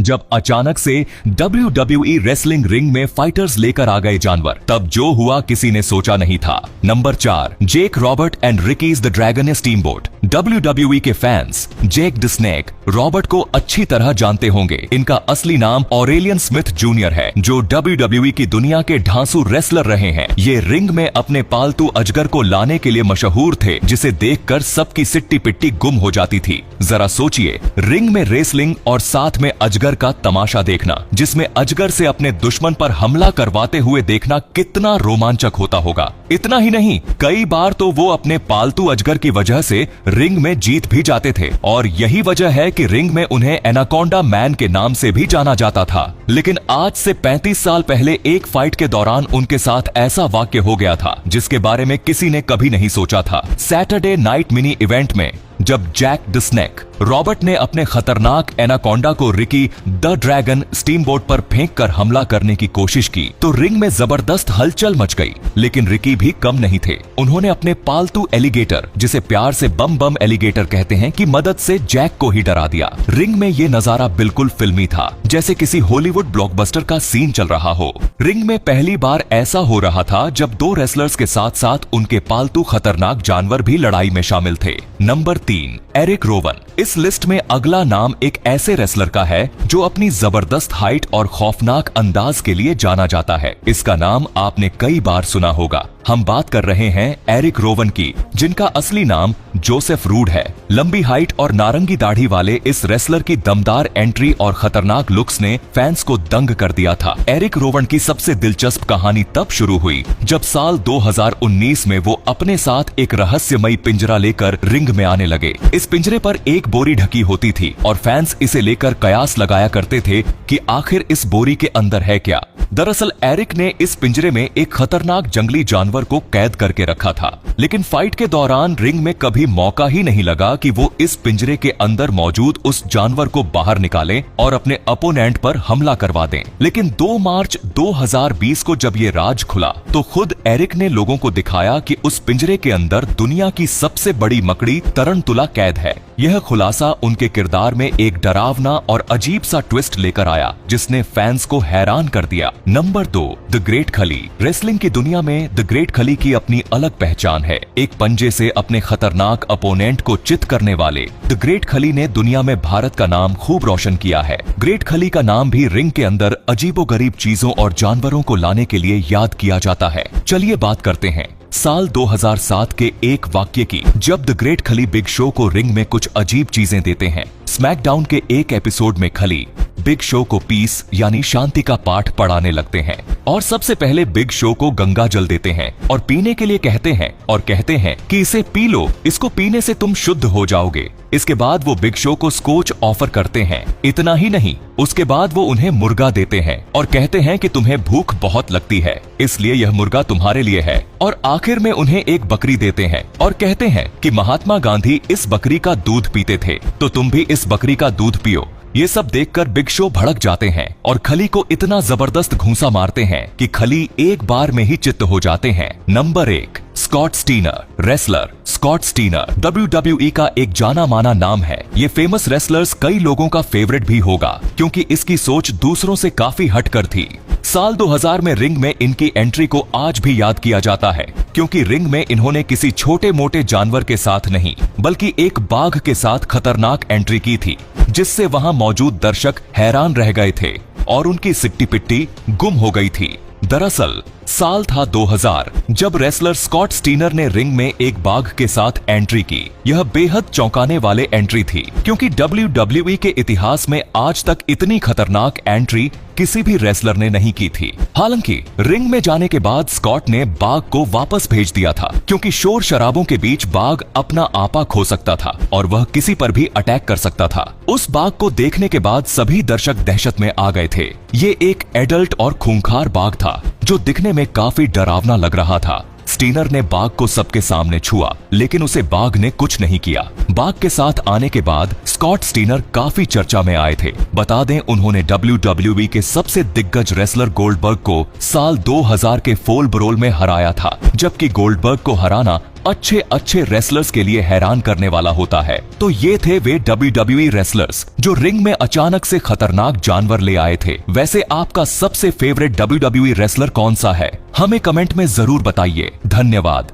जब अचानक से WWE रेसलिंग रिंग में फाइटर्स लेकर आ गए जानवर, तब जो हुआ किसी ने सोचा नहीं था। Number 4, Jake Robert and Ricky's the Dragon Steamboat. WWE के fans Jake the snake Robert को अच्छी तरह जानते होंगे। इनका असली नाम ऑरेलियन स्मिथ जूनियर है, जो WWE की दुनिया के ढांसू रेसलर रहे हैं। ये रिंग में अपने पालतू अजगर को लाने के लिए मशहूर थे, जिसे देखकर सबकी सिट्टी पिट्टी गुम हो जाती थी। जरा सोचिए, रिंग में रेसलिंग और साथ में अजगर का तमाशा देखना, जिसमें अजगर से अपने दुश्मन पर हमला करवाते हुए देखना कितना रोमांचक होता होगा। इतना ही नहीं, कई बार तो वो अपने पालतू अजगर की वजह से रिंग में जीत भी जाते थे, और यही वजह है कि रिंग में उन्हें एनाकोंडा मैन के नाम से भी जाना जाता था। लेकिन आज से 35 साल पहले एक फाइट के दौरान उनके साथ ऐसा वाक्य हो गया था, जिसके बारे में किसी ने कभी नहीं सोचा था। सैटरडे नाइट मिनी इवेंट में जब जैक द स्नेक रॉबर्ट ने अपने खतरनाक एनाकोंडा को रिकी द ड्रैगन स्टीमबोट पर फेंक कर हमला करने की कोशिश की, तो रिंग में जबरदस्त हलचल मच गई। लेकिन रिकी भी कम नहीं थे। उन्होंने अपने पालतू एलिगेटर, जिसे प्यार से बम बम एलिगेटर कहते हैं, की मदद से जैक को ही डरा दिया। रिंग में ये नजारा बिल्कुल फिल्मी था, जैसे किसी हॉलीवुड ब्लॉकबस्टर का सीन चल रहा हो। रिंग में पहली बार ऐसा हो रहा था जब 2 रेसलर्स के साथ साथ उनके पालतू खतरनाक जानवर भी लड़ाई में शामिल थे। Number 3, Eric Rowan. इस लिस्ट में अगला नाम एक ऐसे रेसलर का है जो अपनी जबरदस्त हाइट और खौफनाक अंदाज के लिए जाना जाता है। इसका नाम आपने कई बार सुना होगा। हम बात कर रहे हैं एरिक रोवन की, जिनका असली नाम जोसेफ रूड है। लंबी हाइट और नारंगी दाढ़ी वाले इस रेसलर की दमदार एंट्री और खतरनाक लुक्स ने फैंस को दंग कर दिया था। एरिक रोवन की सबसे दिलचस्प कहानी तब शुरू हुई जब साल 2019 में वो अपने साथ एक रहस्यमयी पिंजरा लेकर रिंग में आने लगे। इस पिंजरे पर एक बोरी ढकी होती थी और फैंस इसे लेकर कयास लगाया करते थे कि आखिर इस बोरी के अंदर है क्या। दरअसल एरिक ने इस पिंजरे में एक खतरनाक जंगली जानवर को कैद करके रखा था, लेकिन फाइट के दौरान रिंग में कभी मौका ही नहीं लगा कि वो इस पिंजरे के अंदर मौजूद उस जानवर को बाहर निकालें और अपने अपोनेंट पर हमला करवा दें। लेकिन 2 मार्च 2020 को जब ये राज खुला, तो खुद एरिक ने लोगों को दिखाया कि उस पिंजरे के अंदर दुनिया की सबसे बड़ी मकड़ी तरंतुला कैद है। यह खुलासा उनके किरदार में एक डरावना और अजीब सा ट्विस्ट लेकर आया, जिसने फैंस को हैरान कर दिया। नंबर 2, द ग्रेट खली। रेसलिंग की दुनिया में द ग्रेट खली की अपनी अलग पहचान है। एक पंजे से अपने खतरनाक अपोनेंट को चित करने वाले द ग्रेट खली ने दुनिया में भारत का नाम खूब रोशन किया है। ग्रेट खली का नाम भी रिंग के अंदर अजीबोगरीब चीजों और जानवरों को लाने के लिए याद किया जाता है। चलिए बात करते हैं साल 2007 के एक वाक्य की, जब द ग्रेट खली बिग शो को रिंग में कुछ अजीब चीजें देते हैं। स्मैकडाउन के एक एपिसोड में खली बिग शो को पीस यानी शांति का पाठ पढ़ाने लगते हैं और सबसे पहले बिग शो को गंगा जल देते हैं और पीने के लिए कहते हैं और कहते हैं कि इसे पी लो, इसको पीने से तुम शुद्ध हो जाओगे। इसके बाद वो बिग शो को स्कोच ऑफर करते हैं। इतना ही नहीं, उसके बाद वो उन्हें मुर्गा देते हैं और कहते हैं कि तुम्हें भूख बहुत लगती है, इसलिए यह मुर्गा तुम्हारे लिए है। और आखिर में उन्हें एक बकरी देते हैं और कहते हैं कि महात्मा गांधी इस बकरी का दूध पीते थे, तो तुम भी इस बकरी का दूध पियो। ये सब देखकर बिग शो भड़क जाते हैं और खली को इतना जबरदस्त घूंसा मारते हैं कि खली एक बार में ही चित्त हो जाते हैं। Number 1, Scott Steiner. Wrestler Scott Steiner WWE का एक जाना माना नाम है। ये फेमस रेसलर्स कई लोगों का फेवरेट भी होगा, क्योंकि इसकी सोच दूसरों से काफी हटकर थी। साल 2000 में रिंग में इनकी एंट्री को आज भी याद किया जाता है, क्योंकि रिंग में इन्होंने किसी छोटे मोटे जानवर के साथ नहीं, बल्कि एक बाघ के साथ खतरनाक एंट्री की थी, जिससे वहां मौजूद दर्शक हैरान रह गए थे और उनकी सिट्टी पिट्टी गुम हो गई थी। दरअसल साल था 2000 जब रेसलर स्कॉट स्टीनर ने रिंग में एक बाघ के साथ एंट्री की। यह बेहद चौंकाने वाले एंट्री थी, क्योंकि WWE के इतिहास में आज तक इतनी खतरनाक एंट्री किसी भी रेसलर ने नहीं की थी। हालांकि रिंग में जाने के बाद स्कॉट ने बाघ को वापस भेज दिया था, क्योंकि शोर शराबों के बीच बाघ अपना आपा खो सकता था और वह किसी पर भी अटैक कर सकता था। उस बाघ को देखने के बाद सभी दर्शक दहशत में आ गए थे। ये एक एडल्ट और खूंखार बाघ था, जो दिखने में काफी डरावना लग रहा था। स्टीनर ने बाघ को सबके सामने छुआ, लेकिन उसे बाघ ने कुछ नहीं किया। बाघ के साथ आने के बाद स्कॉट स्टीनर काफी चर्चा में आए थे। बता दें, उन्होंने WWE के सबसे दिग्गज रेसलर गोल्डबर्ग को साल 2000 के फोल ब्रोल में हराया था, जबकि गोल्डबर्ग को हराना अच्छे अच्छे रेसलर्स के लिए हैरान करने वाला होता है। तो ये थे वे WWE रेसलर्स जो रिंग में अचानक से खतरनाक जानवर ले आए थे। वैसे आपका सबसे फेवरेट WWE रेसलर कौन सा है? हमें कमेंट में जरूर बताइए। धन्यवाद।